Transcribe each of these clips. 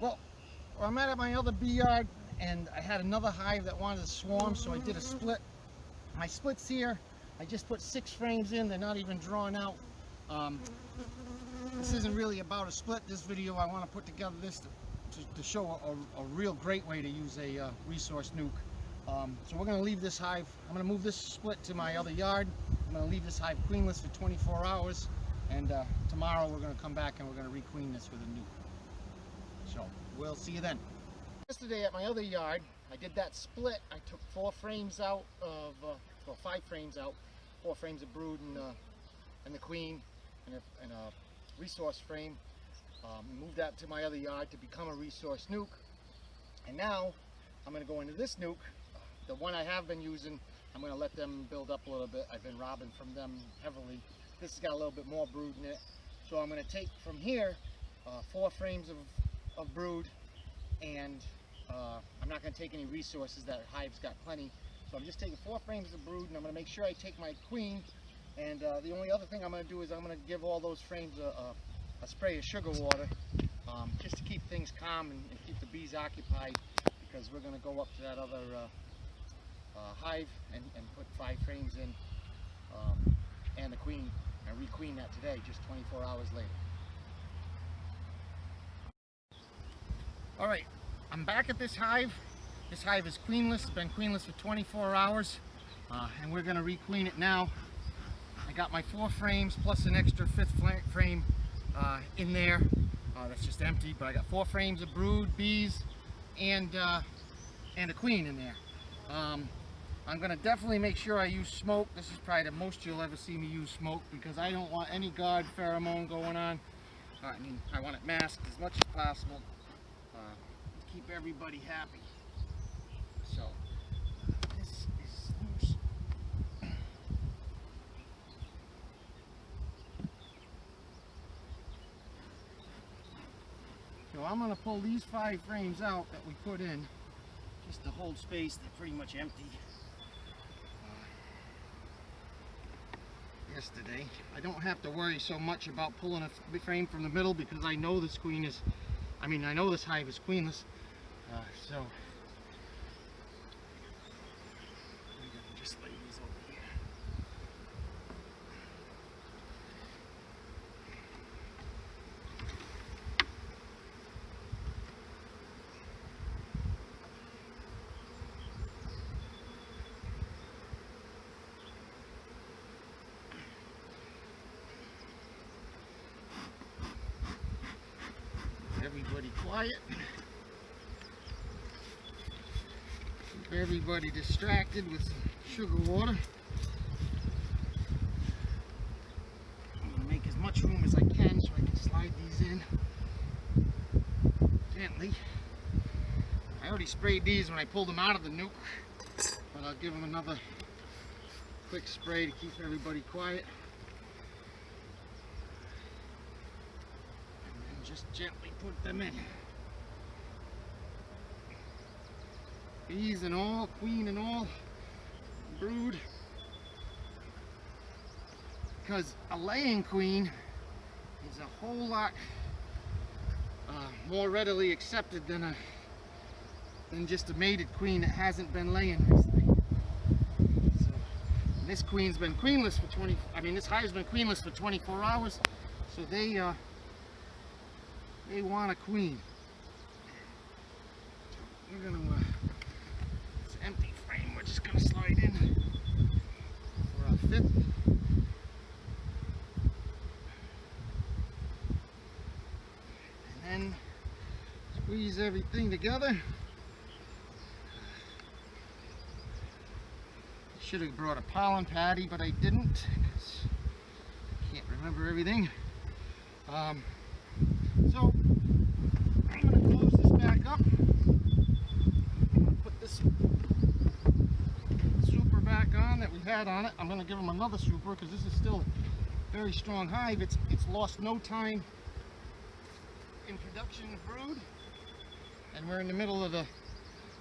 Well, I'm at my other bee yard, and I had another hive that wanted to swarm, so I did a split. My splits here, I just put 6 frames in. They're not even drawn out. This isn't really about a split. This video, I want to put together this to show a real great way to use a Resource Nuc. So we're going to leave this hive. I'm going to move this split to my other yard. I'm going to leave this hive queenless for 24 hours, and tomorrow we're going to come back and we're going to requeen this with a nuc. So we'll see you then. Yesterday at my other yard, I did that split. I took 4 frames out of, well, 5 frames out, 4 frames of brood and the queen, and a resource frame. Moved that to my other yard to become a Resource Nuc. And now I'm going to go into this nuc. The one I have been using, I'm going to let them build up a little bit. I've been robbing from them heavily. This has got a little bit more brood in it. So I'm going to take from here 4 frames of brood, and I'm not going to take any resources. That hive's got plenty. So I'm just taking 4 frames of brood, and I'm going to make sure I take my queen. And the only other thing I'm going to do is I'm going to give all those frames a spray of sugar water, just to keep things calm and keep the bees occupied, because we're going to go up to that other hive and put 5 frames in, and the queen, and requeen that today, just 24 hours later. Alright, I'm back at this hive. This hive is queenless. It's been queenless for 24 hours, and we're going to requeen it now. I got my 4 frames plus an extra 5th frame in there. That's just empty, but I got 4 frames of brood, bees, and a queen in there. I'm going to definitely make sure I use smoke. This is probably the most you'll ever see me use smoke, because I don't want any guard pheromone going on. I mean, I want it masked as much as possible to keep everybody happy. So this is loose. So I'm going to pull these 5 frames out that we put in, just to hold space. They're pretty much empty. Yesterday, I don't have to worry so much about pulling a frame from the middle, because I know this queen is, I know this hive is queenless. So I'm gonna just lay these over here. Everybody quiet. Keep everybody distracted with some sugar water. I'm going to make as much room as I can so I can slide these in gently. I already sprayed these when I pulled them out of the nuc, but I'll give them another quick spray to keep everybody quiet. Just gently put them in. Bees and all, queen and all, brood. Because a laying queen is a whole lot more readily accepted than just a mated queen that hasn't been laying recently. So, this queen's been queenless for this hive's been queenless for 24 hours, so they want a queen. We're gonna, this empty frame, we're just gonna slide in for a 5th. And then squeeze everything together. Should have brought a pollen patty, but I didn't, because I can't remember everything. So I'm going to close this back up. I'm going to put this super back on that we had on it. I'm going to give them another super, because this is still a very strong hive. It's lost no time in production of brood, and we're in the middle of the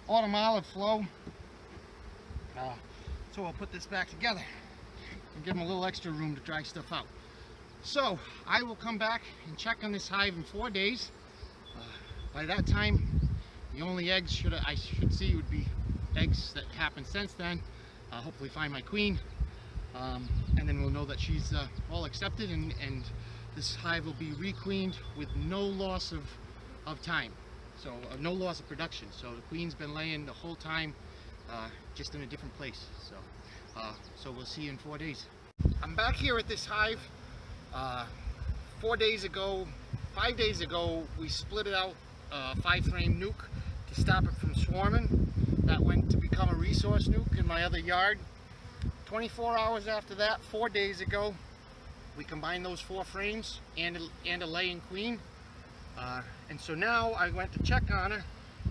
autumn olive flow. So I'll put this back together and give them a little extra room to dry stuff out. So I will come back and check on this hive in 4 days. by that time, the only eggs I should see would be eggs that happened since then. Hopefully find my queen, and then we'll know that she's all accepted, and this hive will be requeened with no loss of time, so no loss of production. So the queen's been laying the whole time, just in a different place. So we'll see you in 4 days. I'm back here at this hive. 5 days ago, we split it out, 5-frame nuc to stop it from swarming. That went to become a resource nuc in my other yard. 24 hours after that, 4 days ago, we combined those 4 frames and a laying queen. And so now I went to check on her,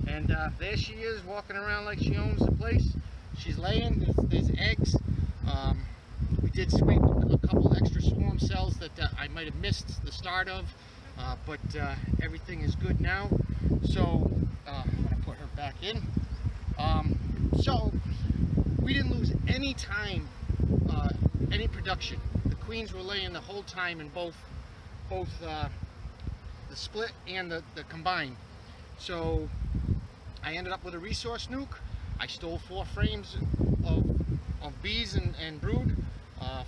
and there she is, walking around like she owns the place. She's laying. There's eggs. We did scrape a couple extra swarm cells that I might have missed the start of, but everything is good now. So I'm going to put her back in. So we didn't lose any time, any production. The queens were laying the whole time in both the split and the combined. So I ended up with a resource nuc. I stole 4 frames of bees and brood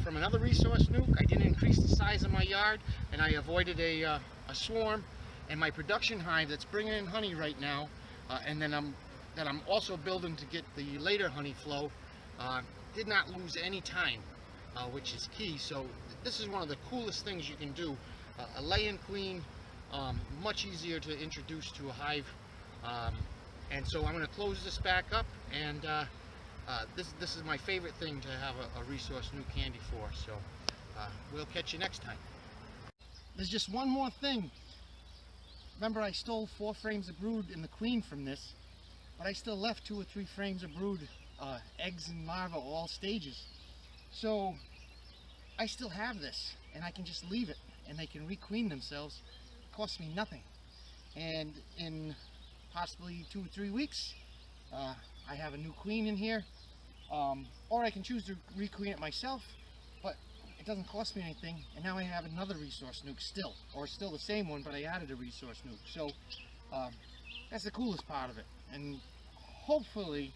from another resource nuc. I didn't increase the size of my yard, and I avoided a swarm. And my production hive that's bringing in honey right now, and then I'm also building to get the later honey flow, did not lose any time, which is key. So this is one of the coolest things you can do. A laying queen, much easier to introduce to a hive. And so I'm going to close this back up, and this is my favorite thing to have a resource nuc handy for. So we'll catch you next time. There's just one more thing. Remember, I stole 4 frames of brood and the queen from this, but I still left 2 or 3 frames of brood, eggs and larvae, all stages. So I still have this, and I can just leave it, and they can requeen themselves. It costs me nothing. And in possibly 2 or 3 weeks, I have a new queen in here, or I can choose to requeen it myself, but it doesn't cost me anything. And now I have another resource nuc still, or still the same one, but I added a resource nuc. So that's the coolest part of it. And hopefully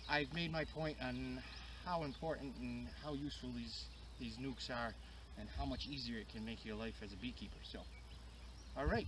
I've made my point on how important and how useful these nucs are, and how much easier it can make your life as a beekeeper. So, all right.